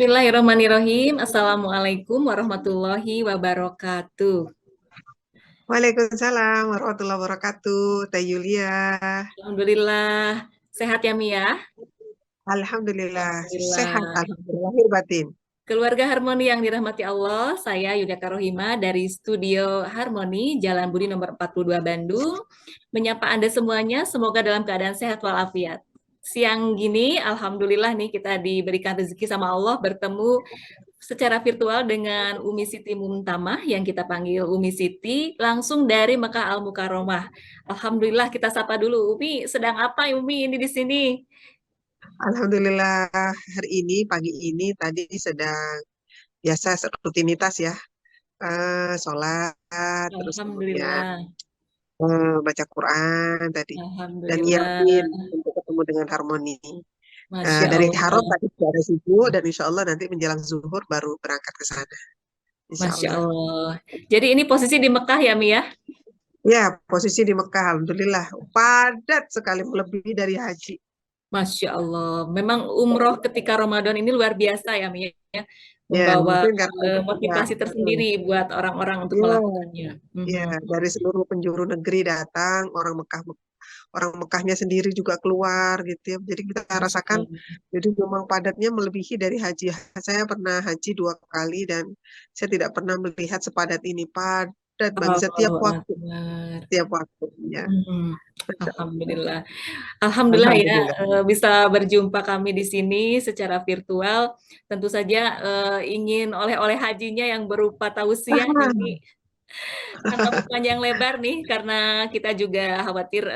Bismillahirrahmanirrahim. Assalamualaikum warahmatullahi wabarakatuh. Waalaikumsalam warahmatullahi wabarakatuh, Teh Yulia. Alhamdulillah. Sehat ya, Mia? Alhamdulillah sehat, Alhamdulillah. alhamdulillah lahir batin. Keluarga Harmoni yang dirahmati Allah, saya Yudhaka Rohima dari Studio Harmoni, Jalan Budi nomor 42 Bandung. Menyapa Anda semuanya, semoga dalam keadaan sehat walafiat. Siang gini, Alhamdulillah nih kita diberikan rezeki sama Allah bertemu secara virtual dengan Umi Siti Mumtamah yang kita panggil Umi Siti langsung dari Mekah Al Mukarramah. Alhamdulillah kita sapa dulu. Umi, sedang apa Umi ini di sini? Alhamdulillah hari ini pagi ini tadi sedang biasa rutinitas ya, sholat, terus kemudian Alhamdulillah. baca Quran tadi dan Alhamdulillah. nyiapin untuk ketemu dengan Harmoni. Masya Dari Haram Allah. tadi sudah ada subuh dan insya Allah nanti menjelang zuhur baru berangkat ke sana. Insya Masya Allah. Allah. Jadi ini posisi di Mekah ya, Mi ya? Ya, posisi di Mekah, alhamdulillah padat sekali melebihi dari haji. Masya Allah. Memang umroh ketika Ramadan ini luar biasa ya, Mi ya? Ya, Membawa mungkin karena ya, motivasi tersendiri buat orang-orang untuk ya, melakukannya. ya, Mhm. dari seluruh penjuru negeri datang, orang Mekahnya sendiri juga keluar gitu ya. Jadi kita Masya rasakan, Allah. jadi memang padatnya melebihi dari haji. Saya pernah haji 2 kali dan saya tidak pernah melihat sepadat ini. Padat banget Allahu Akbar. setiap waktu. Ya, Mhm. Masya Allah. Alhamdulillah. Alhamdulillah ya Alhamdulillah. bisa berjumpa kami di sini secara virtual. Tentu saja ingin oleh-oleh hajinya yang berupa tausiah ini tanpa panjang lebar nih karena kita juga khawatir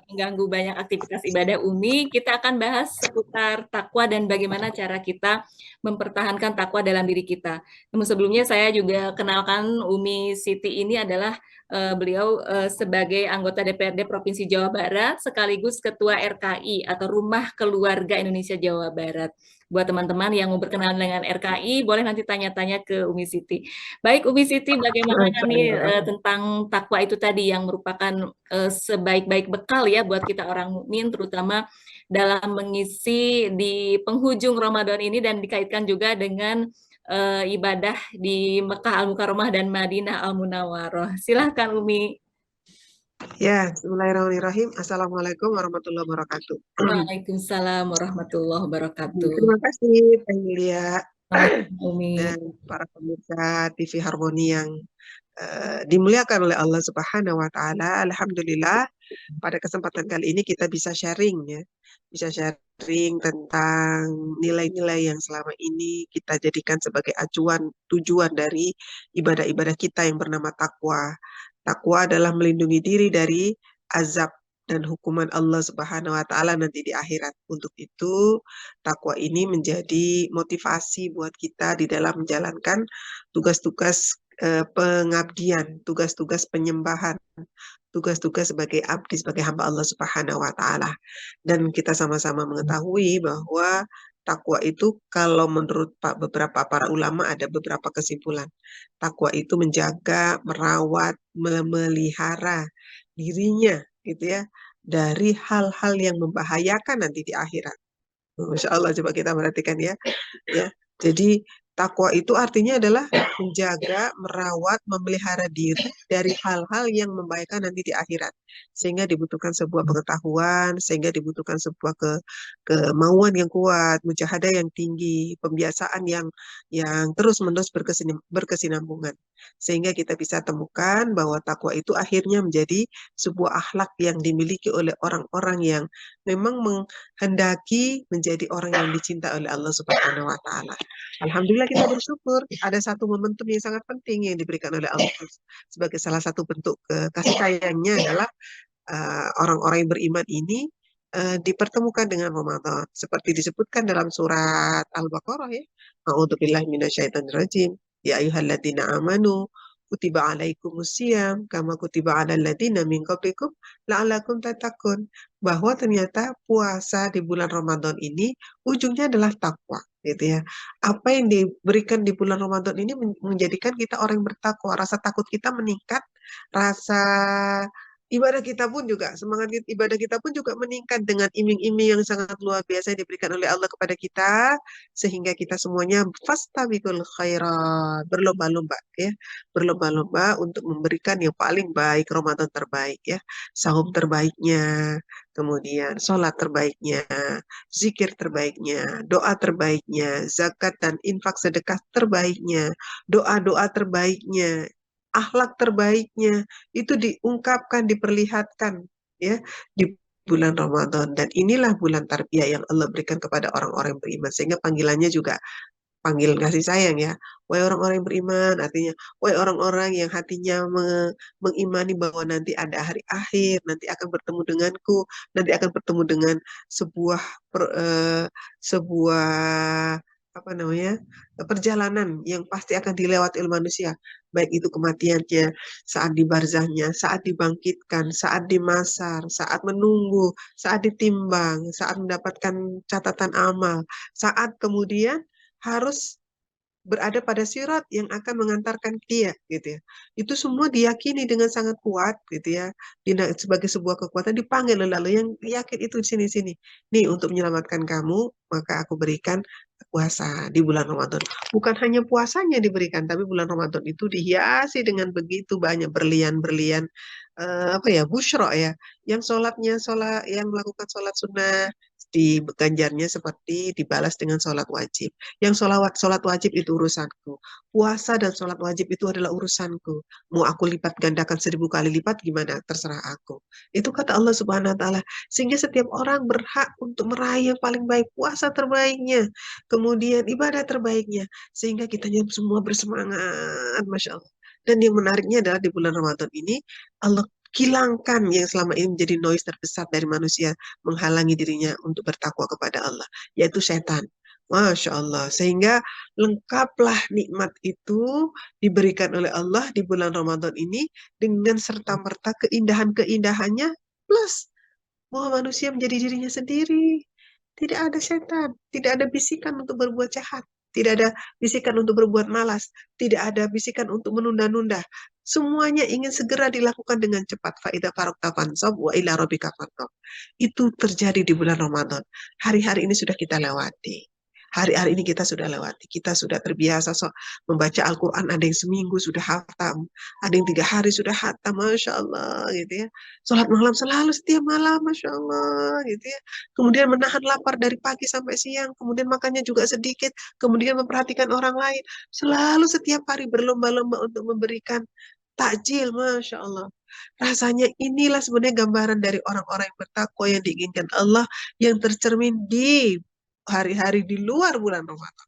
mengganggu banyak aktivitas ibadah Umi. Kita akan bahas seputar takwa dan bagaimana cara kita mempertahankan takwa dalam diri kita. Namun sebelumnya saya juga kenalkan Umi Siti ini adalah beliau sebagai anggota DPRD Provinsi Jawa Barat sekaligus Ketua RKI atau Rumah Keluarga Indonesia Jawa Barat. Buat teman-teman yang mau berkenalan dengan RKI, boleh nanti tanya-tanya ke Umi Siti. Baik, Umi Siti, bagaimana Masya nih Allah. tentang takwa itu tadi yang merupakan sebaik-baik bekal ya buat kita orang mukmin, terutama dalam mengisi di penghujung Ramadan ini dan dikaitkan juga dengan ibadah di Mekah Al-Mukarramah dan Madinah Al-Munawwaroh. Silahkan Umi. Ya, Bismillahirrahmanirrahim. Assalamualaikum warahmatullahi wabarakatuh. Waalaikumsalam warahmatullahi wabarakatuh. Terima kasih, Teh Yulia Sama-sama, Umi. dan para pemirsa TV Harmoni yang dimuliakan oleh Allah Subhanahu wa Ta'ala. Alhamdulillah, pada kesempatan kali ini kita bisa sharing ya, bisa sharing tentang nilai-nilai yang selama ini kita jadikan sebagai acuan tujuan dari ibadah-ibadah kita yang bernama takwa. Takwa adalah melindungi diri dari azab dan hukuman Allah Subhanahu wa Ta'ala nanti di akhirat. Untuk itu, takwa ini menjadi motivasi buat kita di dalam menjalankan tugas-tugas pengabdian, tugas-tugas penyembahan, tugas-tugas sebagai abdi, sebagai hamba Allah Subhanahu wa Ta'ala. Dan kita sama-sama mengetahui bahwa takwa itu kalau menurut beberapa para ulama ada beberapa kesimpulan. Takwa itu menjaga, merawat, memelihara dirinya gitu ya dari hal-hal yang membahayakan nanti di akhirat. Masya Allah, coba kita perhatikan ya. Ya, jadi takwa itu artinya adalah menjaga, merawat, memelihara diri dari hal-hal yang membahayakan nanti di akhirat. Sehingga dibutuhkan sebuah pengetahuan, sehingga dibutuhkan sebuah kemauan yang kuat, mujahadah yang tinggi, pembiasaan yang terus-menerus berkesinambungan. Sehingga kita bisa temukan bahwa takwa itu akhirnya menjadi sebuah akhlak yang dimiliki oleh orang-orang yang memang menghendaki menjadi orang yang dicinta oleh Allah Subhanahu wa Ta'ala. Alhamdulillah kita bersyukur ada satu momentum yang sangat penting yang diberikan oleh Allah sebagai salah satu bentuk kasih sayangnya adalah orang-orang yang beriman ini dipertemukan dengan Ramadan seperti disebutkan dalam surat Al-Baqarah ya. A'udzubillahi minasyaitonirrajim. Ya ayyuhalladzina amanu kutiba alaikumusiyam kama kutiba alal ladzina min qablikum la'allakum tattaqun. Bahwa ternyata puasa di bulan Ramadan ini ujungnya adalah takwa gitu ya. Apa yang diberikan di bulan Ramadan ini menjadikan kita orang yang bertakwa, rasa takut kita meningkat, rasa ibadah kita pun juga, ibadah kita pun juga meningkat dengan iming-iming yang sangat luar biasa yang diberikan oleh Allah kepada kita, sehingga kita semuanya fastabiqul khairat, berlomba-lomba ya, berlomba-lomba untuk memberikan yang paling baik, Ramadan terbaik ya, sahur terbaiknya, kemudian sholat terbaiknya, zikir terbaiknya, doa terbaiknya, zakat dan infak sedekah terbaiknya, doa-doa terbaiknya, akhlak terbaiknya, itu diungkapkan, diperlihatkan ya di bulan Ramadan. Dan inilah bulan tarbiyah yang Allah berikan kepada orang-orang yang beriman. Sehingga panggilannya juga panggil kasih sayang ya. Wahai orang-orang yang beriman, artinya wahai orang-orang yang hatinya mengimani bahwa nanti ada hari akhir, nanti akan bertemu denganku, nanti akan bertemu dengan sebuah sebuah apa namanya, perjalanan yang pasti akan dilewati oleh manusia, baik itu kematiannya, saat di barzahnya, saat dibangkitkan, saat dimasar, saat menunggu, saat ditimbang, saat mendapatkan catatan amal, saat kemudian harus berada pada sirat yang akan mengantarkan dia gitu ya. Itu semua diyakini dengan sangat kuat gitu ya. Sebagai sebuah kekuatan dipanggil lalu yang yakin itu di sini-sini. Nih untuk menyelamatkan kamu, maka aku berikan puasa di bulan Ramadan. Bukan hanya puasanya diberikan, tapi bulan Ramadan itu dihiasi dengan begitu banyak berlian-berlian apa ya, busyra ya. Yang sholat yang melakukan sholat sunnah di ganjarnya seperti dibalas dengan sholat wajib. Yang sholat wajib itu urusanku. Puasa dan sholat wajib itu adalah urusanku. Mau aku lipat gandakan 1000 kali lipat gimana? Terserah aku. Itu kata Allah Subhanahu Wa Taala. Sehingga setiap orang berhak untuk meraih yang paling baik, puasa terbaiknya, kemudian ibadah terbaiknya, sehingga kita semua bersemangat, masya Allah. Dan yang menariknya adalah di bulan Ramadan ini Allah hilangkan yang selama ini menjadi noise terbesar dari manusia menghalangi dirinya untuk bertakwa kepada Allah, yaitu setan. Masya Allah. Sehingga lengkaplah nikmat itu diberikan oleh Allah di bulan Ramadan ini dengan serta-merta keindahan-keindahannya plus bahwa manusia menjadi dirinya sendiri. Tidak ada setan, tidak ada bisikan untuk berbuat jahat, tidak ada bisikan untuk berbuat malas, tidak ada bisikan untuk menunda-nunda. Semuanya ingin segera dilakukan dengan cepat. Faida farokta fansab wa ila rabbika farghab. Itu terjadi di bulan Ramadan. Hari-hari ini sudah kita lewati. Hari-hari ini kita sudah lewati. Kita sudah terbiasa membaca Al-Quran. Ada yang seminggu sudah hatam. Ada yang 3 hari sudah hatam. Masya Allah. Gitu ya. Sholat malam selalu setiap malam. Masya Allah. Gitu ya. Kemudian menahan lapar dari pagi sampai siang. Kemudian makannya juga sedikit. Kemudian memperhatikan orang lain. Selalu setiap hari berlomba-lomba untuk memberikan takjil. Masya Allah. Rasanya inilah sebenarnya gambaran dari orang-orang yang bertakwa yang diinginkan Allah yang tercermin di hari-hari di luar bulan Ramadan.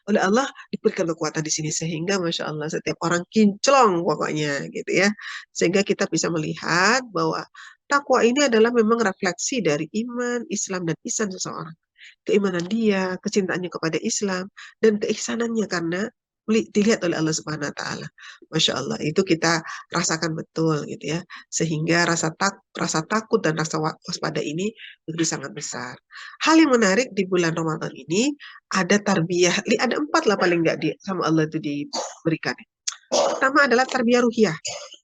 Oleh Allah diberikan kekuatan di sini sehingga Masya Allah setiap orang kinclong pokoknya gitu ya. Sehingga kita bisa melihat bahwa takwa ini adalah memang refleksi dari iman, Islam, dan ihsan seseorang. Keimanan dia, kecintaannya kepada Islam, dan keihsanannya karena dilihat oleh Allah Subhanahu Wa Taala. Masya Allah, itu kita rasakan betul gitu ya. Sehingga rasa takut dan rasa waspada ini begitu sangat besar. Hal yang menarik di bulan Ramadan ini ada tarbiyah, ada 4 lah paling nggak sama Allah itu diberikan. Pertama adalah tarbiyah ruhiyah.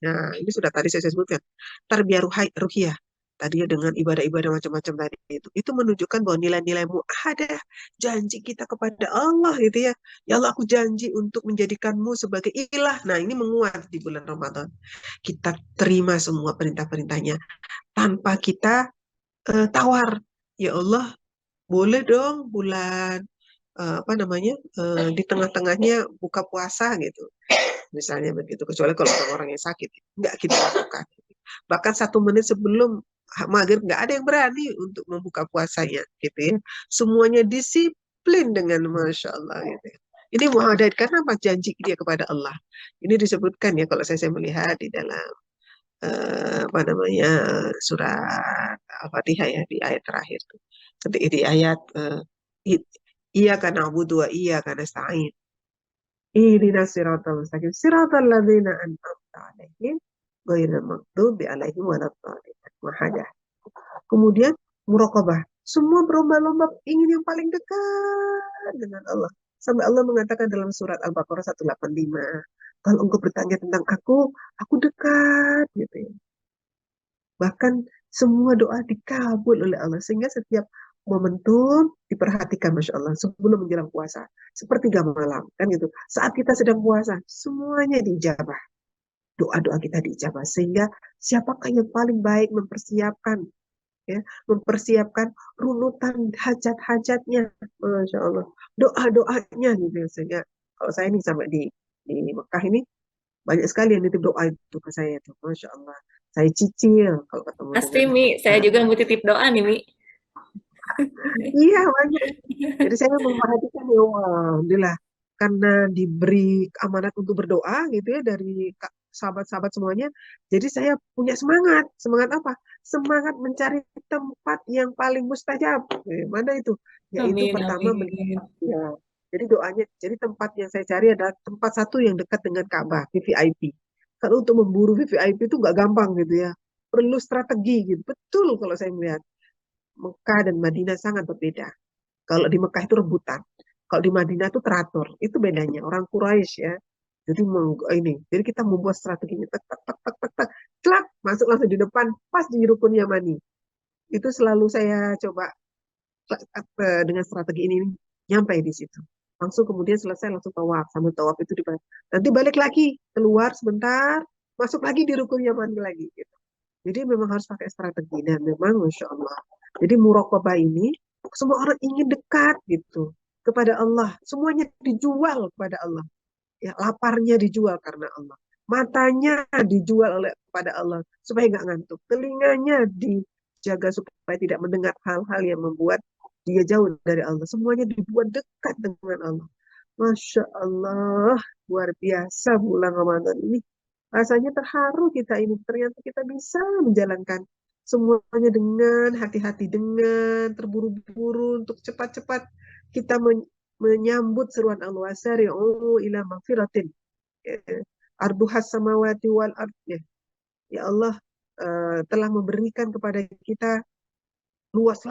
Nah, ini sudah tadi saya sebutkan. Tarbiyah ruhiyah. Tadinya dengan ibadah-ibadah macam-macam tadi itu. Itu menunjukkan bahwa nilai-nilai muahadah, janji kita kepada Allah gitu ya. Ya Allah, aku janji untuk menjadikanmu sebagai ilah. Nah, ini menguat di bulan Ramadan. Kita terima semua perintah-perintahnya tanpa kita tawar. Ya Allah, boleh dong bulan apa namanya di tengah-tengahnya buka puasa gitu misalnya begitu, kecuali kalau orang-orang yang sakit nggak kita lakukan. Bahkan 1 menit sebelum maghrib nggak ada yang berani untuk membuka puasanya gitu ya. Semuanya disiplin dengan Masya Allah gitu ya. Ini muhammad karena apa, janji dia kepada Allah. Ini disebutkan ya kalau saya melihat di dalam apa namanya surat Al-Fatihah ya di ayat terakhir tuh. Ketika di ayat iya karena Abu dua iya karena sa'in. Ihdina siratal mustaqim siratal ladzina an'amta 'alaihim ghairil maghdubi 'alaihim waladdallin. Mahadah. Kemudian muraqabah. Semua berlomba-lomba ingin yang paling dekat dengan Allah. Sampai Allah mengatakan dalam surat Al-Baqarah 185, kalau engkau bertanya tentang aku dekat gitu ya. Bahkan semua doa dikabul oleh Allah. Sehingga setiap momentum diperhatikan, Masya Allah, sebelum menjelang puasa. Sepertiga malam, kan gitu. Saat kita sedang puasa, semuanya dijabah. Doa-doa kita dijabah. Sehingga siapakah yang paling baik mempersiapkan, ya, mempersiapkan runutan hajat-hajatnya, Masya Allah, doa-doanya gitu ya. Sehingga kalau saya ini sampai di Mekah ini banyak sekali yang nitip doa itu ke saya tuh, Masya Allah. Saya cicil kalau ketemu Pasti dengan Mi, saya juga mau titip doa nih Mi. iya banyak. Jadi saya memperhatikan ya, wah, alhamdulillah karena diberi amanat untuk berdoa gitu ya dari sahabat-sahabat semuanya. Jadi saya punya semangat. Semangat apa? Semangat mencari tempat yang paling mustajab. Mana itu? Yaitu Amin, pertama amin. ya. Jadi doanya, jadi tempat yang saya cari adalah tempat satu yang dekat dengan Ka'bah, VVIP. Kalau untuk memburu VVIP itu nggak gampang gitu ya. Perlu strategi gitu. Betul kalau saya melihat. Mekah dan Madinah sangat berbeda. Kalau di Mekah itu rebutan. Kalau di Madinah itu teratur. Itu bedanya. Orang Quraisy ya. Jadi ini. Jadi kita membuat strateginya. Tak, tak, tak, tak, tak, tak. Klak, masuk langsung di depan. Pas di rukun Yamani. Itu selalu saya coba dengan strategi ini. Nyampe di situ. Langsung kemudian selesai langsung tawaf. Sambil tawaf itu nanti balik lagi. Keluar sebentar. Masuk lagi di rukun Yamani lagi. Gitu. Jadi memang harus pakai strategi. Dan memang Masya Allah. Jadi muraqabah ini semua orang ingin dekat gitu kepada Allah. Semuanya dijual kepada Allah. Ya, laparnya dijual karena Allah. Matanya dijual oleh kepada Allah supaya nggak ngantuk. Telinganya dijaga supaya tidak mendengar hal-hal yang membuat dia jauh dari Allah. Semuanya dibuat dekat dengan Allah. Masya Allah, luar biasa bulan Ramadan ini. Rasanya terharu kita ini. Ternyata kita bisa menjalankan semuanya dengan hati-hati, dengan terburu-buru untuk cepat-cepat kita menyambut seruan Allah. Wasari'u ila magfiratin. Arduhas samawati wal ard. Ya Allah telah memberikan kepada kita luas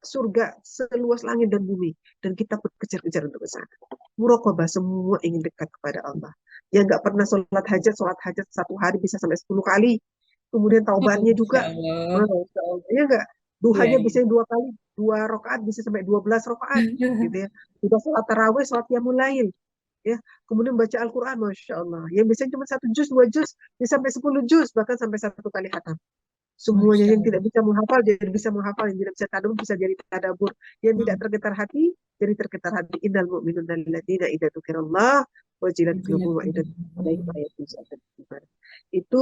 surga seluas langit dan bumi, dan kita kejar-kejar untuk ke sana. Muraqabah, semua ingin dekat kepada Allah. Yang nggak pernah sholat hajat satu hari bisa sampai 10 kali. Kemudian Oh, taubatnya Masya juga, Allah. Masya Allah, ya nggak? Iya, Duhanya iya. bisa 2 kali, 2 rakaat bisa sampai 12 rakaat, gitu ya. Juga sholat tarawih, sholat qiyamul lail, ya. Kemudian baca Al-Quran, Masya Allah. Yang biasanya cuma 1 juz, 2 juz, bisa sampai 10 juz, bahkan sampai 1 kali khatam. Semuanya Masya yang tidak Allah. bisa menghafal jadi bisa menghafal, yang tidak bisa tadabbur bisa jadi tadabbur, yang tidak Hmm. tergetar hati jadi tergetar hati. Innal mu'minuna alladzina idza dzukirallah wajilat qulubuhum wa idza alaihim ayatun zadatuhum imanan. Itu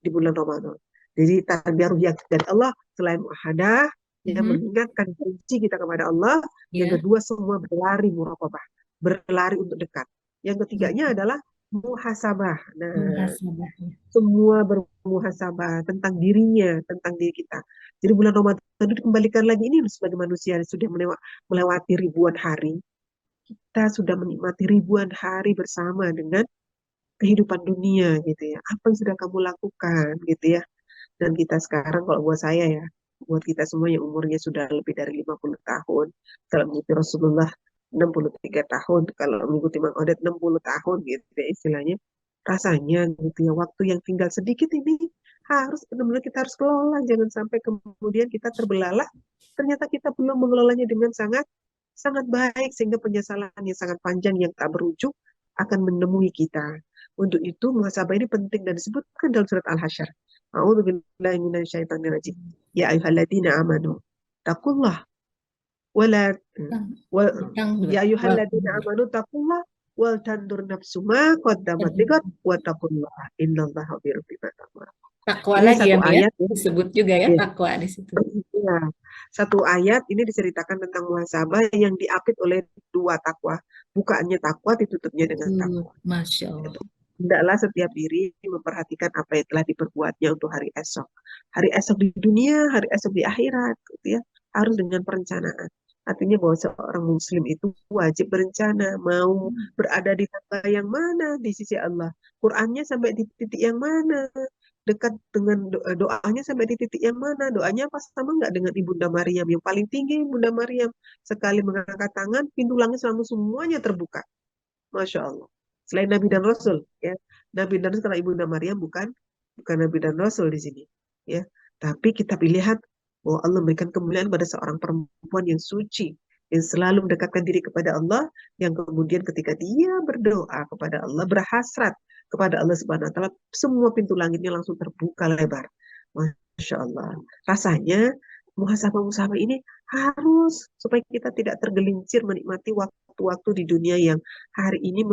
di bulan Ramadan. Jadi tarbiyah yang dari Allah selain muahadah yang Mhm. mengingatkan kunci kita kepada Allah. Yang Ya. kedua semua berlari muraqabah, berlari untuk dekat. Yang ketiganya Hmm. adalah muhasabah. Nah, Muhasabahnya. semua bermuhasabah tentang dirinya, tentang diri kita. Jadi bulan Ramadan itu dikembalikan lagi ini sebagai manusia yang sudah melewati ribuan hari. Kita sudah menikmati ribuan hari bersama dengan kehidupan dunia gitu ya. Apa yang sudah kamu lakukan gitu ya. Dan kita sekarang kalau buat saya ya, buat kita semua yang umurnya sudah lebih dari 50 tahun, kalau mengikuti Rasulullah 63 tahun, kalau mengikuti Mang Odet 60 tahun gitu ya istilahnya, rasanya gitu ya, waktu yang tinggal sedikit ini harus benar-benar kita harus kelola, jangan sampai kemudian kita terbelalak, ternyata kita belum mengelolanya dengan sangat sangat baik, sehingga penyesalan yang sangat panjang yang tak berujung akan menemui kita. Untuk itu, muhasabah ini penting dan disebutkan dalam surat Al-Hasyr. A'udzubillahi minasyaitonirrajim. Ya ayyuhalladzina amanu taqullah wala Tentang, wa, tentang juga. ya Wah. ayyuhalladzina amanu taqullah wal tandur nafsu ma qaddamat liqad wa taqullah innallaha bima ta'malun. Takwa Ini lagi ya satu Mi ya. ayat ya. Disebut juga ya Ya. takwa di situ. Ya. Satu ayat ini diceritakan tentang muhasabah yang diapit oleh dua takwa. Bukaannya takwa, ditutupnya dengan takwa. Masya Allah. Hendaklah setiap diri memperhatikan apa yang telah diperbuatnya untuk hari esok. Hari esok di dunia, hari esok di akhirat, gitu ya. Harus dengan perencanaan. Artinya bahwa seorang muslim itu wajib berencana, mau berada di tangga yang mana di sisi Allah. Qurannya sampai di titik yang mana, dekat dengan doanya sampai di titik yang mana, doanya apa sama nggak dengan Ibunda Maryam, yang paling tinggi Ibunda Maryam, sekali mengangkat tangan, pintu langit selalu semuanya terbuka. Masya Allah. Selain Nabi dan Rasul, ya. Nabi dan Rasul kalau Ibunda Maryam bukan Nabi dan Rasul di sini. ya. Tapi kita lihat bahwa Allah memberikan kemuliaan pada seorang perempuan yang suci, yang selalu mendekatkan diri kepada Allah, yang kemudian ketika dia berdoa kepada Allah, berhasrat kepada Allah Subhanahu wa taala, semua pintu langitnya langsung terbuka lebar. Masya Allah. Rasanya muhasabah-muhasabah ini harus supaya kita tidak tergelincir menikmati waktu-waktu di dunia yang hari ini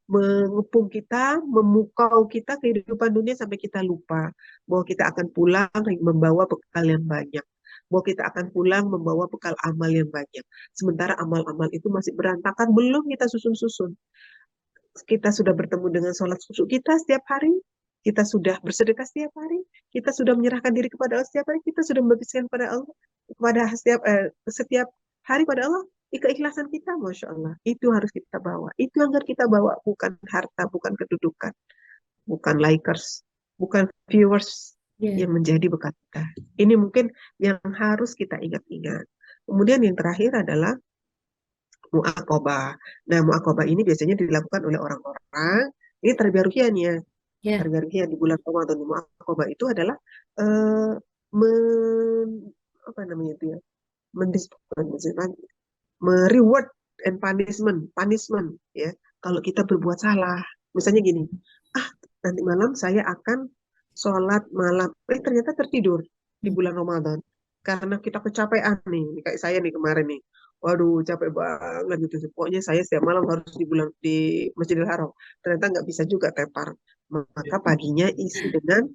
mengepung kita, memukau kita kehidupan dunia sampai kita lupa bahwa kita akan pulang membawa bekal yang banyak. Bahwa kita akan pulang membawa bekal amal yang banyak. Sementara amal-amal itu masih berantakan, belum kita susun-susun. Kita sudah bertemu dengan sholat susu kita setiap hari, kita sudah bersedekah setiap hari, kita sudah menyerahkan diri kepada Allah setiap hari, kita sudah membebaskan pada Allah kepada setiap hari pada Allah. Keikhlasan kita, masya Allah, itu harus kita bawa. Itu yang harus kita bawa, bukan harta, bukan kedudukan, bukan likers, bukan viewers Ya, yang menjadi bekal kita. Ini mungkin yang harus kita ingat-ingat. Kemudian yang terakhir adalah mu'aqabah. Nah, mu'aqabah ini biasanya dilakukan oleh orang-orang, ini tarbiyah ruhiyah nih ya, ya, tarbiyah ruhiyah di bulan Ramadan. Mu'aqabah itu adalah eh, men, apa namanya itu ya, reward and punishment ya. Kalau kita berbuat salah, misalnya gini, ah nanti malam saya akan sholat malam, ternyata tertidur di hmm, bulan Ramadan karena kita kecapean nih, kayak saya nih kemarin nih, waduh capek banget gitu, pokoknya saya setiap malam harus di Masjidil Haram, ternyata nggak bisa juga tepar, maka paginya isi dengan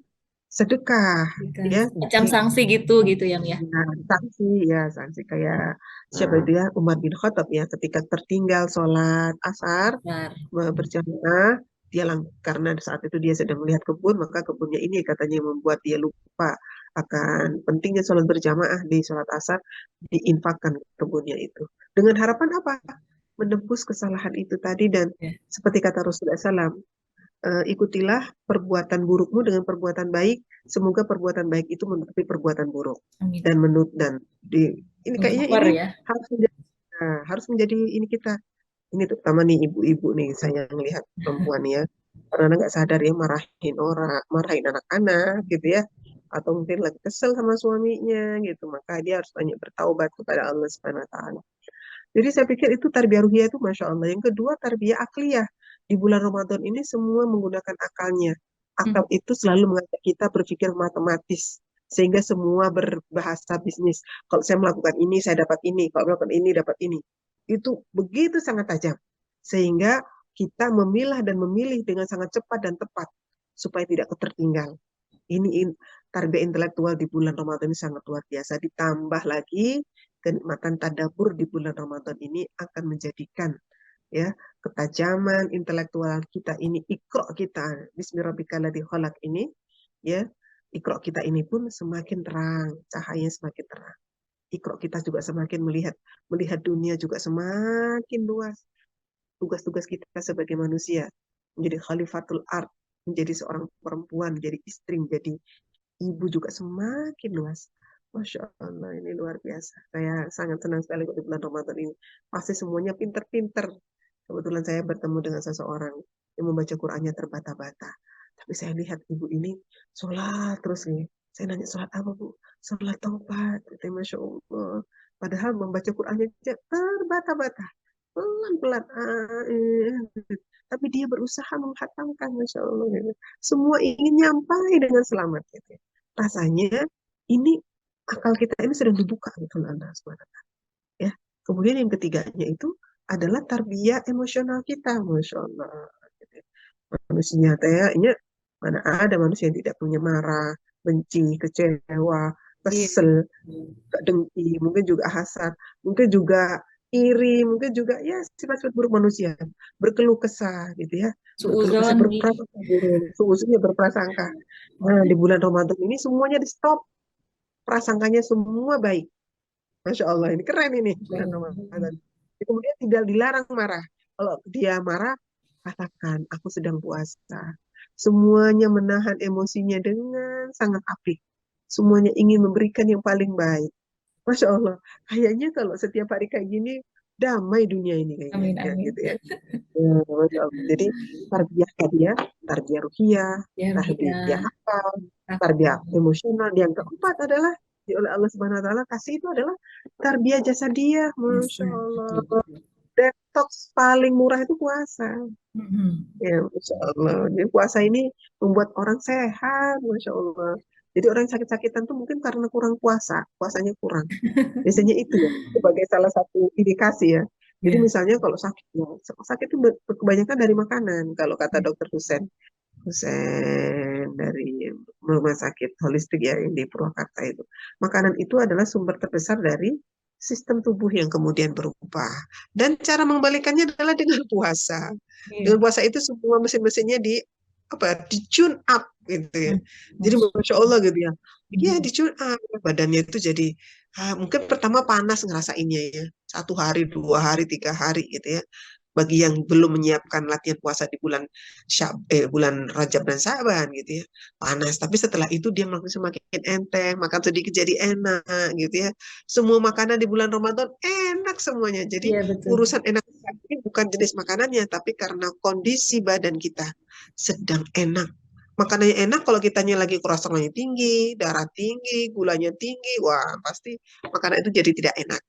sedekah ya. macam sanksi gitu gitu ya, Mi, ya. Nah, sanksi kayak siapa itu ya, Umar bin Khattab ya, ketika tertinggal sholat asar Benar. berjamaah, karena saat itu dia sedang melihat kebun, maka kebunnya ini katanya yang membuat dia lupa akan pentingnya sholat berjamaah di sholat asar, diinfakkan kebunnya itu. Dengan harapan apa? Menembus kesalahan itu tadi, dan Ya, seperti kata Rasulullah SAW, ikutilah perbuatan burukmu dengan perbuatan baik, semoga perbuatan baik itu menutupi perbuatan buruk. amin. Dan menurut dan di ini Allah kayaknya Akbar ini ya. harus menjadi ini kita. Ini terutama nih ibu-ibu nih, saya melihat perempuan ya, karena nggak sadar ya, marahin orang, marahin anak-anak gitu ya, atau mungkin lagi kesel sama suaminya gitu, maka dia harus banyak bertaubat kepada Allah Subhanahu Wa Taala. Jadi saya pikir itu tarbiyah ruhiyah itu masya Allah. Yang kedua tarbiyah akliyah. Di bulan Ramadan ini semua menggunakan akalnya. Hmm, Akal itu selalu mengajak kita berpikir matematis. Sehingga semua berbahasa bisnis. Kalau saya melakukan ini, saya dapat ini. Kalau melakukan ini, dapat ini. Itu begitu sangat tajam. Sehingga kita memilah dan memilih dengan sangat cepat dan tepat. Supaya tidak tertinggal. Ini tarbiyah intelektual di bulan Ramadan ini sangat luar biasa. Ditambah lagi kenikmatan tadabbur di bulan Ramadan ini akan menjadikan ya ketajaman intelektual kita ini, ikro kita Bismillahirrahmanirrahim ini ya, ikro kita ini pun semakin terang, cahayanya semakin terang. Ikro kita juga semakin melihat melihat dunia juga semakin luas. Tugas-tugas kita sebagai manusia menjadi khalifatul ard, menjadi seorang perempuan, menjadi istri, menjadi ibu juga semakin luas. Masya Allah, ini luar biasa. Saya sangat senang sekali di bulan Ramadan ini. Pasti semuanya pinter-pinter. Kebetulan saya bertemu dengan seseorang yang membaca Qur'annya terbata-bata. Tapi saya lihat ibu ini sholat terus nih. Saya nanya, sholat apa bu? Sholat taubat. Masya Allah. Padahal membaca Qur'annya terbata-bata. Pelan-pelan. Tapi dia berusaha menghatamkan, Masya Allah. Semua ingin nyampai dengan selamat. Gitu. Rasanya ini akal kita ini sedang dibuka gitu Allah SWT. Ya. Kemudian yang ketiganya itu adalah tarbiyah emosional kita, Masya Allah. Gitu. Manusia kayaknya mana ada manusia yang tidak punya marah, benci, kecewa, iya. kesel, dengki, mungkin juga hasad, mungkin juga iri, mungkin juga ya sifat-sifat buruk manusia, berkeluh kesah gitu ya, berkeluh kesah, Suuzon nih. berprasangka buruk, suudzon berprasangka. Nah, di bulan Ramadan ini semuanya di stop, prasangkanya semua baik. Masya Allah, ini keren ini bulan Ramadan. Kemudian tidak dilarang marah. Kalau dia marah, katakan, aku sedang puasa. Semuanya menahan emosinya dengan sangat apik. Semuanya ingin memberikan yang paling baik. Masya Allah, kayaknya kalau setiap hari kayak gini, damai dunia ini kayaknya Amin, ya amin. gitu ya. Ya, Masya Allah. Jadi tarbiyah tadi ya, tarbiyah ruhiyah, Ya, tarbiyah ruhiyah, akal, tarbiyah akal. emosional. Yang keempat adalah oleh Allah Subhanahu Wa Taala kasih itu adalah tarbiyah jasadiyah. Masya Biasa, Allah. betul, betul. Detox paling murah itu puasa. Mhm. Ya, Masya Allah. Jadi puasa ini membuat orang sehat, Masya Allah. Jadi orang yang sakit-sakitan tuh mungkin karena kurang puasa, puasanya kurang. Biasanya itu ya, sebagai salah satu indikasi ya. Jadi Ya, misalnya kalau sakit, ya, sakit itu kebanyakan dari makanan. Kalau kata ya, dokter Husen dari rumah sakit holistik ya yang di Purwakarta itu. Makanan itu adalah sumber terbesar dari sistem tubuh yang kemudian berubah. Dan cara membalikannya adalah dengan puasa. Dengan iya. puasa itu semua mesin-mesinnya di tune up gitu ya. Jadi Masya Masya Allah. Allah gitu ya. Iya Mhm. di tune up badannya itu jadi mungkin pertama panas ngerasainnya ya. 1 hari, 2 hari, 3 hari gitu ya bagi yang belum menyiapkan latihan puasa di bulan Rajab dan Syaban gitu ya panas tapi setelah itu dia makin semakin enteng makan sedikit jadi enak gitu ya semua makanan di bulan Ramadan enak semuanya jadi Iya, betul. urusan enak ini bukan jenis makanannya tapi karena kondisi badan kita sedang enak makanannya enak kalau kitanya lagi kolesterolnya tinggi darah tinggi gulanya tinggi wah pasti makanan itu jadi tidak enak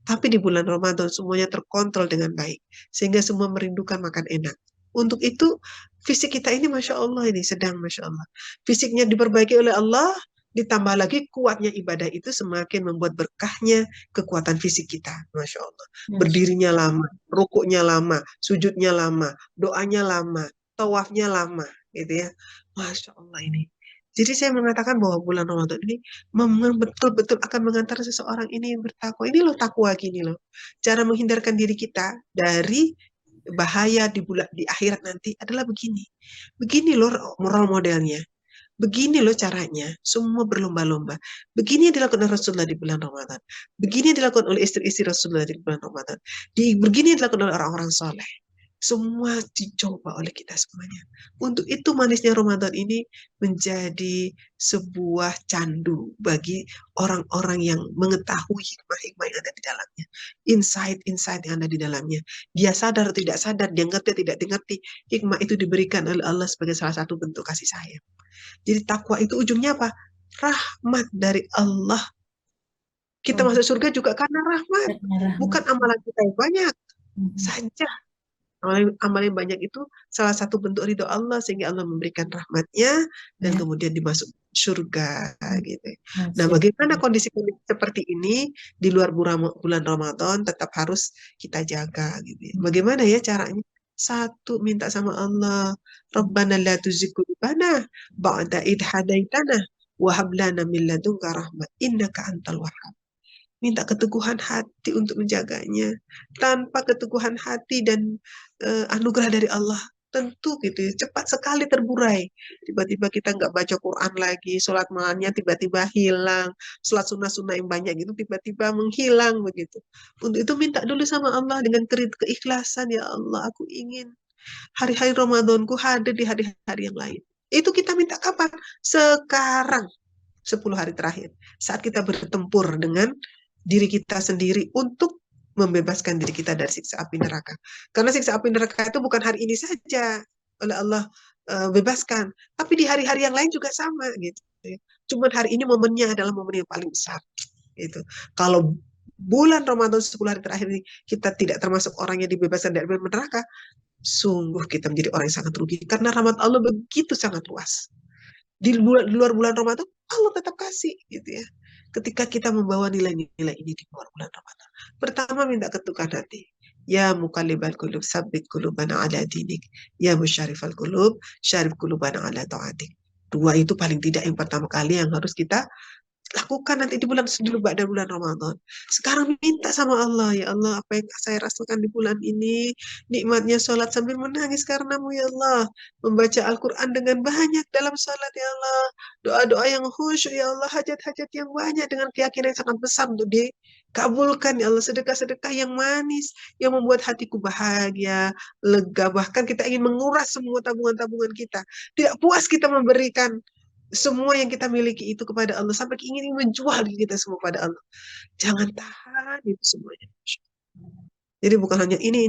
tapi di bulan Ramadan semuanya terkontrol dengan baik sehingga semua merindukan makan enak. Untuk itu, fisik kita ini Masya Allah ini sedang Masya Allah. Fisiknya diperbaiki oleh Allah, ditambah lagi kuatnya ibadah itu semakin membuat berkahnya kekuatan fisik kita. Masya Allah. Masya Berdirinya lama, rukuknya lama, sujudnya lama, doanya lama, tawafnya lama. Gitu ya. Masya Allah ini. Jadi saya mengatakan bahwa bulan Ramadan ini memang betul-betul akan mengantar seseorang ini bertakwa. Ini loh takwa gini loh. Cara menghindarkan diri kita dari bahaya di akhirat nanti adalah begini. Begini loh moral modelnya. Begini loh caranya. Semua berlomba-lomba. Begini yang dilakukan oleh Rasulullah di bulan Ramadan. Begini yang dilakukan oleh istri-istri Rasulullah di bulan Ramadan. Begini yang dilakukan oleh orang-orang soleh. Semua dicoba oleh kita semuanya. Untuk itu manisnya Ramadan ini menjadi sebuah candu bagi orang-orang yang mengetahui hikmah-hikmah yang ada di dalamnya. Insight-insight yang ada di dalamnya. Dia sadar atau tidak sadar, dia ngerti atau tidak dimengerti. Hikmah itu diberikan oleh Allah sebagai salah satu bentuk kasih sayang. Jadi takwa itu ujungnya apa? Rahmat dari Allah. Kita Allah. masuk surga juga karena rahmat. Karena rahmat. Bukan amalan kita yang banyak Mhm. saja. Amal yang banyak itu salah satu bentuk ridho Allah sehingga Allah memberikan rahmatnya dan Ya, kemudian dimasuk surga gitu. Nah, Masya bagaimana Allah. kondisi-kondisi seperti ini di luar bulan Ramadan tetap harus kita jaga gitu ya. Bagaimana ya caranya? Satu, minta sama Allah, Rabbana la tuzigh qulubana ba'da idh hadaitana wa hab lana min ladunka rahmah innaka antal wahhab. Minta keteguhan hati untuk menjaganya. Tanpa keteguhan hati dan anugerah dari Allah, tentu gitu ya, cepat sekali terburai. Tiba-tiba kita nggak baca Quran lagi, sholat malamnya tiba-tiba hilang, sholat sunnah-sunnah yang banyak gitu tiba-tiba menghilang begitu. Untuk itu minta dulu sama Allah dengan keikhlasan, ya Allah, aku ingin hari-hari Ramadanku hadir di hari-hari yang lain. Itu kita minta kapan? Sekarang. 10 hari terakhir. Saat kita bertempur dengan diri kita sendiri untuk membebaskan diri kita dari siksa api neraka. Karena siksa api neraka itu bukan hari ini saja oleh Allah bebaskan, tapi di hari-hari yang lain juga sama gitu. Cuman hari ini momennya adalah momen yang paling besar. Gitu. Kalau bulan Ramadan 10 hari terakhir ini kita tidak termasuk orang yang dibebaskan dari neraka, sungguh kita menjadi orang yang sangat rugi karena rahmat Allah begitu sangat luas di luar bulan Ramadan Allah tetap kasih gitu ya ketika kita membawa nilai-nilai ini di luar bulan Ramadan pertama minta ketukan hati ya muqallibal qulub sabbit qulubana ala dinik ya musyarifal qulub syarif qulubana ala taatik dua itu paling tidak yang pertama kali yang harus kita lakukan nanti di bulan sebelum pada bulan Ramadan. Sekarang minta sama Allah, ya Allah, apa yang saya rasakan di bulan ini, nikmatnya sholat sambil menangis karenamu, ya Allah. Membaca Al-Quran dengan banyak dalam sholat, ya Allah. Doa-doa yang khusyuk, ya Allah. Hajat-hajat yang banyak dengan keyakinan yang sangat besar untuk dikabulkan, ya Allah. Sedekah-sedekah yang manis, yang membuat hatiku bahagia, lega. Bahkan kita ingin menguras semua tabungan-tabungan kita. Tidak puas kita memberikan semua yang kita miliki itu kepada Allah sampai ingin menjual diri kita semua kepada Allah. Jangan tahan itu semuanya. Jadi bukan hanya ini,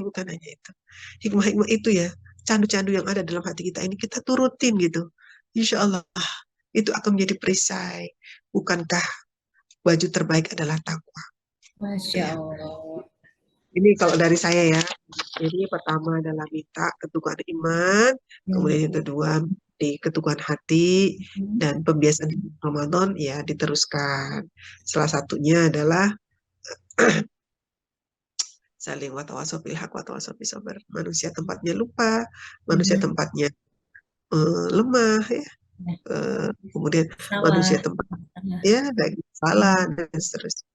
bukan hanya itu. Hikmah-hikmah itu ya, candu-candu yang ada dalam hati kita ini kita turutin gitu. Insya Allah itu akan menjadi perisai. Bukankah baju terbaik adalah takwa? Masya Ya. Allah. Ini kalau dari saya ya. Jadi pertama adalah minta keteguhan iman, Hmm. kemudian yang kedua di keteguhan hati Hmm. dan pembiasaan di Ramadan ya diteruskan. Salah satunya adalah saling watawasau bil haq watawasau bis sabr. Manusia tempatnya lupa, manusia Hmm. tempatnya lemah ya. Kemudian manusia Salah. tempatnya lagi salah dan seterusnya.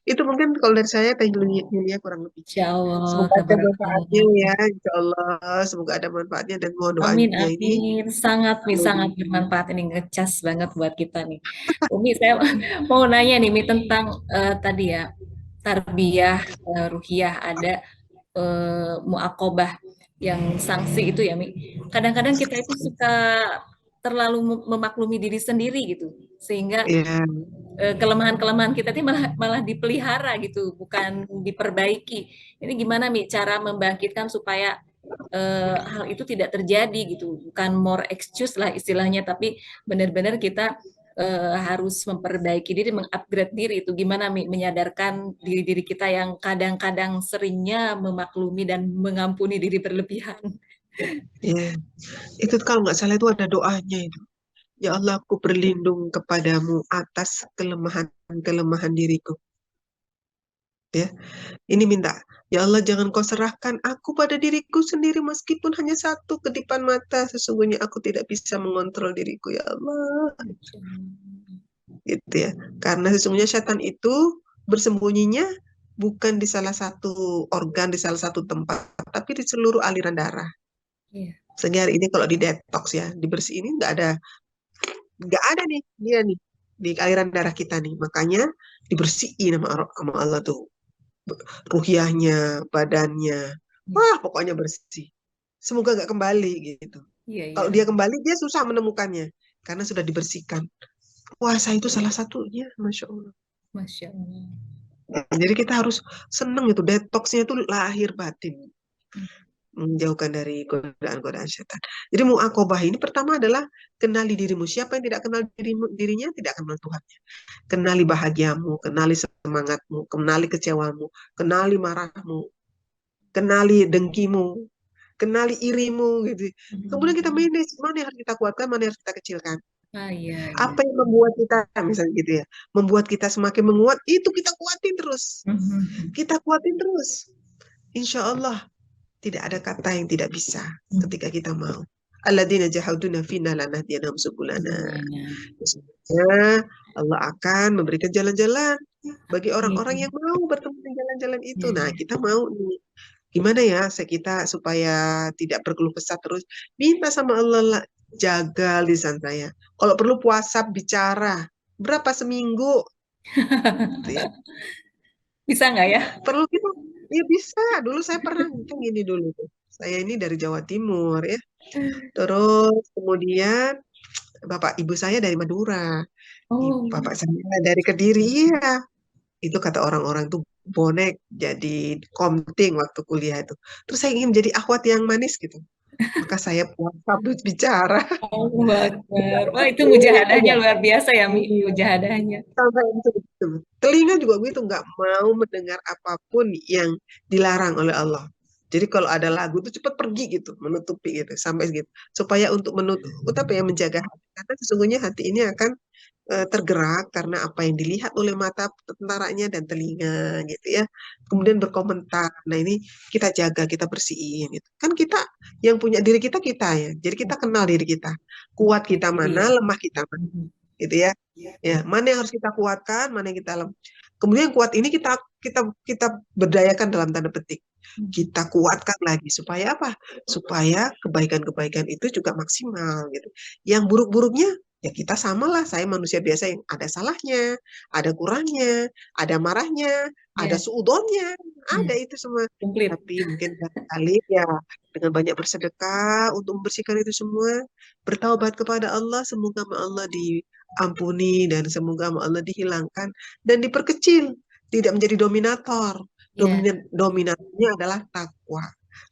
Itu mungkin kalau dari saya Teh Yulia kurang lebih. Insya Allah, Semoga ada manfaatnya tabarakallah. ya, insya Allah. Semoga ada manfaatnya dan mohon Amin, doanya ini. amin. Sangat nih, Kalau sangat bermanfaat ini ngecas banget buat kita nih. Umi, saya mau nanya nih, Mi, tentang tadi ya, tarbiyah, ruhiyah, ada muakobah yang sanksi itu ya, Mi. Kadang-kadang kita itu suka terlalu memaklumi diri sendiri gitu, sehingga ya, kelemahan-kelemahan kita ini malah malah dipelihara gitu, bukan diperbaiki. Ini gimana Mi cara membangkitkan supaya hal itu tidak terjadi gitu, bukan more excuse lah istilahnya, tapi benar-benar kita harus memperbaiki diri, mengupgrade diri. Itu gimana Mi menyadarkan diri-diri kita yang kadang-kadang seringnya memaklumi dan mengampuni diri berlebihan. ya. Itu kalau nggak salah itu ada doanya itu. Ya Allah, aku berlindung kepadamu atas kelemahan-kelemahan diriku. Ya, ini minta. Ya Allah, jangan kau serahkan aku pada diriku sendiri meskipun hanya satu kedipan mata. Sesungguhnya aku tidak bisa mengontrol diriku, ya Allah. Gitu ya. Karena sesungguhnya setan itu bersembunyinya bukan di salah satu organ, di salah satu tempat, tapi di seluruh aliran darah. Iya. Sehingga hari ini kalau di detox ya, dibersihin ini nggak ada nih dia nih di aliran darah kita nih. Makanya dibersihin sama Allah tuh ruhiyahnya, badannya. Iya, Wah, pokoknya bersih. Semoga nggak kembali gitu. iya, Kalau iya. dia kembali, dia susah menemukannya karena sudah dibersihkan. Puasa itu salah satunya, Masya Allah. Masya Allah. Jadi kita harus seneng itu, detoxnya itu lahir batin. Menjauhkan dari godaan-godaan setan. Jadi muakobah ini pertama adalah kenali dirimu. Siapa yang tidak kenal dirinya tidak kenal Tuhannya. Kenali bahagiamu, kenali semangatmu, kenali kecewamu, kenali marahmu, kenali dengkimu, kenali irimu gitu. Kemudian kita manage mana yang harus kita kuatkan, mana yang harus kita kecilkan. Ah, iya, iya. Apa yang membuat kita misalnya gitu ya, membuat kita semakin menguat, itu kita kuatin terus. Mhm. Kita kuatin terus. Insya Allah tidak ada kata yang tidak bisa ketika kita mau. Alladzina jahaduna fina lanahdiyannahum subulana. Semuanya. Sesungguhnya Allah akan memberikan jalan-jalan bagi orang-orang Iya, yang mau bertemu di jalan-jalan itu. iya, Nah, iya. kita mau nih. Gimana ya kita supaya tidak berkeluh kesah terus? Minta sama Allah lah, jaga lisan saya. Kalau perlu puasa bicara berapa seminggu, gitu ya. Bisa nggak ya? Perlu kita, ya bisa. Dulu saya pernah kan gini dulu tuh. Saya ini dari Jawa Timur ya. Terus kemudian bapak ibu saya dari Madura, Oh, bapak saya dari Kediri. Iya, itu kata orang-orang tuh bonek jadi komting waktu kuliah itu. Terus saya ingin menjadi akhwat yang manis gitu. Maka saya puasa bicara. Allahu Akbar. Wah, itu Telinga mujahadahnya aja. luar biasa ya, Mi. Iya. Mujahadahnya. Sampai itu. Telinga juga begitu, nggak mau mendengar apapun yang dilarang oleh Allah. Jadi kalau ada lagu itu cepat pergi gitu, menutupi gitu, sampai gitu. Supaya untuk menutup, apa ya, menjaga hati. Karena sesungguhnya hati ini akan tergerak karena apa yang dilihat oleh mata tentaranya dan telinga gitu ya. Kemudian berkomentar. Nah ini kita jaga, kita bersihin gitu. Kan kita yang punya diri kita ya. Jadi kita kenal diri kita. Kuat kita Jadi mana, ya. lemah kita mana Mhm. gitu ya. Ya, mana yang harus kita kuatkan, mana yang kita kemudian kuat ini kita kita berdayakan dalam tanda petik. Kita kuatkan lagi supaya apa? Supaya kebaikan-kebaikan itu juga maksimal gitu. Yang buruk-buruknya ya kita samalah, saya manusia biasa yang ada salahnya, ada kurangnya, ada marahnya, ada Ya, suudonnya, ya. ada itu semua. Komplit. Tapi mungkin kali ya dengan banyak bersedekah untuk membersihkan itu semua, bertaubat kepada Allah, semoga Allah diampuni dan semoga Allah dihilangkan dan diperkecil, tidak menjadi dominator. Iya, Dominatornya adalah takwa.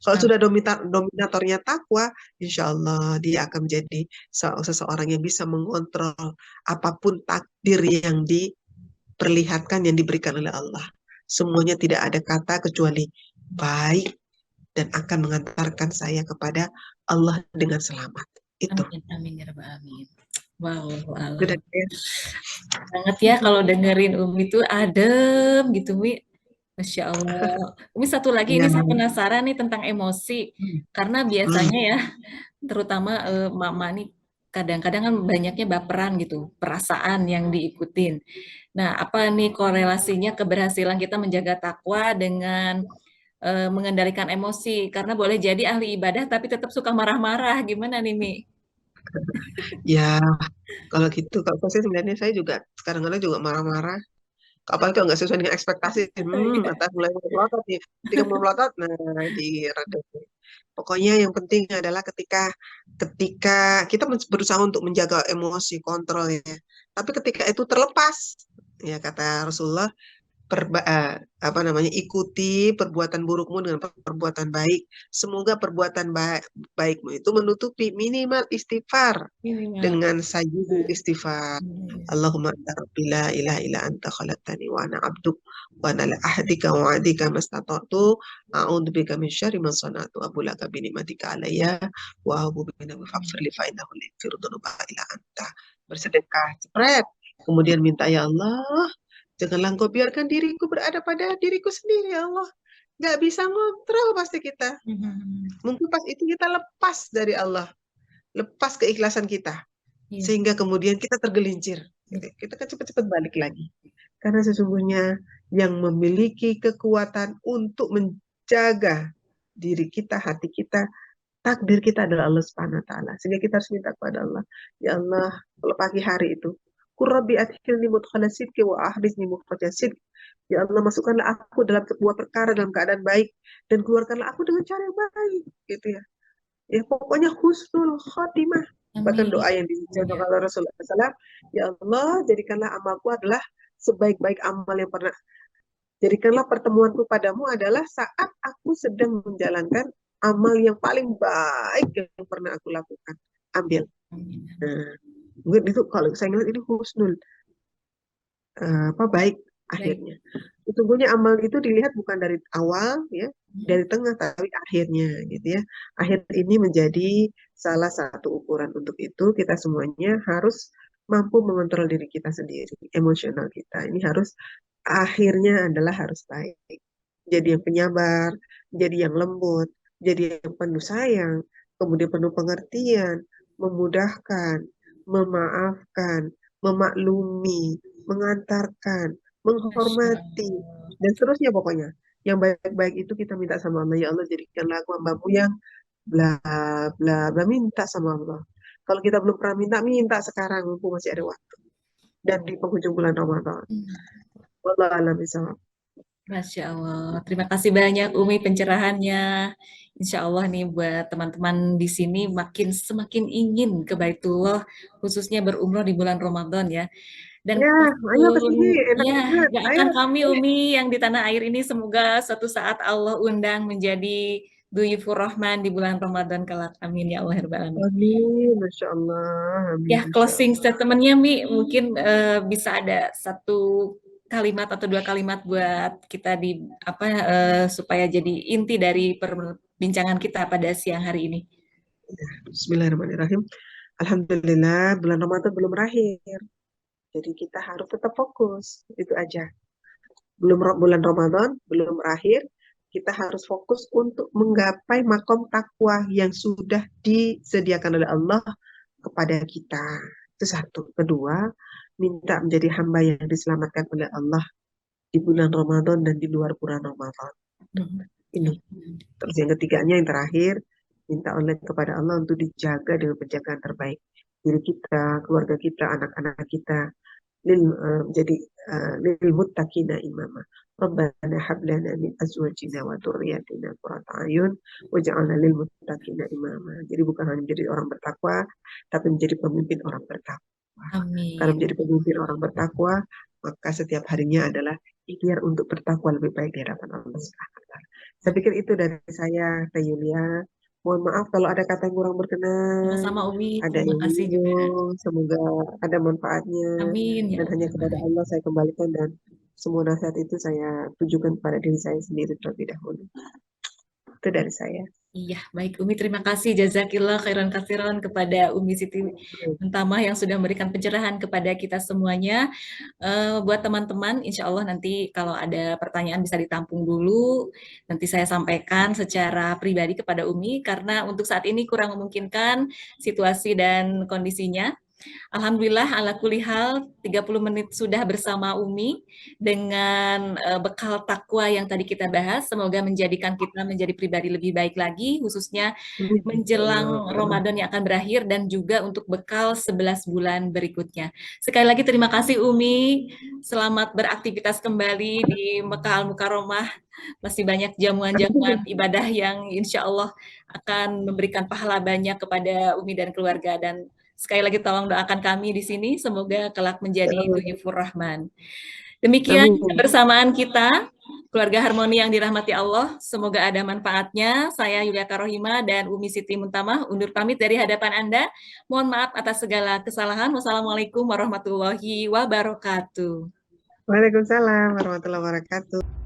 Kalau am- sudah dominatornya takwa, insya Allah dia akan menjadi seseorang yang bisa mengontrol apapun takdir yang diperlihatkan, yang diberikan oleh Allah. Semuanya tidak ada kata kecuali baik dan akan mengantarkan saya kepada Allah dengan selamat. Itu. amin, amin ya rabbal alamin. Wow, alam. Sudah ya. Banget ya kalau dengerin Umi tuh adem gitu, Umi. Masya Allah. Umi satu lagi Ya. ini saya penasaran nih tentang emosi. Karena biasanya Hmm. ya, terutama mama nih kadang-kadang kan banyaknya baperan gitu, perasaan yang diikutin. Nah, apa nih korelasinya keberhasilan kita menjaga takwa dengan mengendalikan emosi? Karena boleh jadi ahli ibadah tapi tetap suka marah-marah. Gimana nih, Mi? Ya, kalau gitu, kalau saya sebenarnya saya juga kadang-kadang juga marah-marah. Apalagi kalau nggak sesuai dengan ekspektasi, Iya. mata mulai melotot nih, ketika mau melotot, nah diredam. Pokoknya yang penting adalah ketika ketika kita berusaha untuk menjaga emosi, kontrol ya. Tapi ketika itu terlepas, ya kata Rasulullah, apa namanya, ikuti perbuatan burukmu dengan perbuatan baik. Semoga perbuatan baikmu itu menutupi minimal istighfar Minimal. dengan sajidul istighfar. Allahumma anta rabbi la ilaha illa anta khalaqtani wa ana abduk wa ana ala ahdika wa adika mastata'tu a'udzu bika min syarri ma sana'tu abu laka bi ni'matika alayya wa abu bi ni'matika faghfir li fa innahu la yaghfiru dzunuba illa anta. Bersedekah, spread. Kemudian minta, ya Allah, janganlah engkau biarkan diriku berada pada diriku sendiri, ya Allah. Nggak bisa ngontrol pasti kita. Mungkin pas itu kita lepas dari Allah, lepas keikhlasan kita, Iya, sehingga kemudian kita tergelincir. Kita kan cepat-cepat balik lagi. Karena sesungguhnya yang memiliki kekuatan untuk menjaga diri kita, hati kita, takdir kita adalah Allah Subhanahu wa taala. Sehingga kita harus minta kepada Allah, ya Allah, kalau pagi hari itu, Qurrabi adkhilni mudkhala sidqi wa ahrizni mukhraja sidqi. Ya Allah, masukkanlah aku dalam sebuah perkara dalam keadaan baik dan keluarkanlah aku dengan cara yang baik, gitu ya. Ya pokoknya husnul khotimah. Bahkan amin. doa yang dicontohkan oleh Rasulullah SAW, ya Allah, jadikanlah amalku adalah sebaik-baik amal yang pernah. Jadikanlah pertemuanku padamu adalah saat aku sedang menjalankan amal yang paling baik yang pernah aku lakukan. Ambil. Amin. Nah, mungkin itu kalau saya ingat ini husnul, apa, baik Baik. akhirnya. Sesungguhnya amal itu dilihat bukan dari awal ya, dari tengah, tapi akhirnya gitu ya. Akhir ini menjadi salah satu ukuran. Untuk itu kita semuanya harus mampu mengontrol diri kita sendiri, emosional kita. Ini harus akhirnya adalah harus baik. Jadi yang penyabar, jadi yang lembut, jadi yang penuh sayang, kemudian penuh pengertian, memudahkan, memaafkan, memaklumi, mengantarkan, Masya menghormati, Allah. dan seterusnya pokoknya. Yang baik-baik itu kita minta sama Allah, ya Allah jadikanlah aku hambamu yang bla bla bla, minta sama Allah. Kalau kita belum pernah minta, minta sekarang mumpung masih ada waktu. Dan di penghujung bulan Ramadan. Wallahu a'lam bishawab. Masya Allah. Terima kasih banyak Umi pencerahannya. Insya Allah nih buat teman-teman di sini semakin ingin ke Baitullah, khususnya berumroh di bulan Ramadan ya. Dan Ya, ayo ke kalaupun sini, enak ya banget. nggak Ayo. akan kami Umi yang di tanah air ini semoga suatu saat Allah undang menjadi Duyufur Rahman di bulan Ramadan kelak. Amin ya Allah ya Rabbal alamin. Amin, Masya Allah, Ya, amin, Masya closing Allah. statementnya Mi, mungkin bisa ada satu kalimat atau dua kalimat buat kita di apa supaya jadi inti dari perbincangan kita pada siang hari ini. Bismillahirrahmanirrahim. Alhamdulillah, bulan Ramadan belum berakhir. Jadi kita harus tetap fokus. Itu aja. Bulan Ramadan belum berakhir. Kita harus fokus untuk menggapai makom takwa yang sudah disediakan oleh Allah kepada kita. Itu satu. Kedua, minta menjadi hamba yang diselamatkan oleh Allah di bulan Ramadan dan di luar bulan Ramadan. Ini. Terus yang ketiganya, yang terakhir, minta oleh kepada Allah untuk dijaga dengan penjagaan terbaik. Diri kita, keluarga kita, anak-anak kita, jadi lil muttaqina imama. Rabbana hab lana min azwajina wa dzurriyyatina qurrata a'yun waj'alna lil muttaqina imama. Jadi bukan hanya menjadi orang bertakwa, tapi menjadi pemimpin orang bertakwa. Kalau Amin. menjadi pemimpin orang bertakwa, maka setiap harinya adalah ikhtiar untuk bertakwa lebih baik di hadapan Allah Subhanahu wa Ta'ala. Saya pikir itu dari saya, Teh Yulia. Mohon maaf kalau ada kata yang kurang berkenan, Sama-sama Umi, ada terima yang kasih juga. menyinggung, semoga ada manfaatnya, Amin ya dan hanya Allah. kepada Allah saya kembalikan, dan semua nasihat itu saya tujukan kepada diri saya sendiri terlebih dahulu. Itu dari saya. Iya, baik Umi, terima kasih jazakillah khairan katsiran kepada Umi Siti Mentamah yang sudah memberikan pencerahan kepada kita semuanya. Buat teman-teman, insya Allah nanti kalau ada pertanyaan bisa ditampung dulu. Nanti saya sampaikan secara pribadi kepada Umi, karena untuk saat ini kurang memungkinkan situasi dan kondisinya. Alhamdulillah ala kulihal 30 menit sudah bersama Umi dengan bekal takwa yang tadi kita bahas. Semoga menjadikan kita menjadi pribadi lebih baik lagi, khususnya menjelang Ramadan yang akan berakhir dan juga untuk bekal 11 bulan berikutnya. Sekali lagi terima kasih Umi. Selamat beraktivitas kembali di Mekah Al-Mukarramah. Masih banyak jamuan-jamuan ibadah yang insya Allah akan memberikan pahala banyak kepada Umi dan keluarga. Dan sekali lagi tolong doakan kami di sini, semoga kelak menjadi Duyufur Rahman. Demikian Amin. kebersamaan kita, keluarga harmoni yang dirahmati Allah. Semoga ada manfaatnya. Saya Yulia Karohima dan Umi Siti Muntamah undur pamit dari hadapan Anda. Mohon maaf atas segala kesalahan. Wassalamualaikum warahmatullahi wabarakatuh. Waalaikumsalam warahmatullahi wabarakatuh.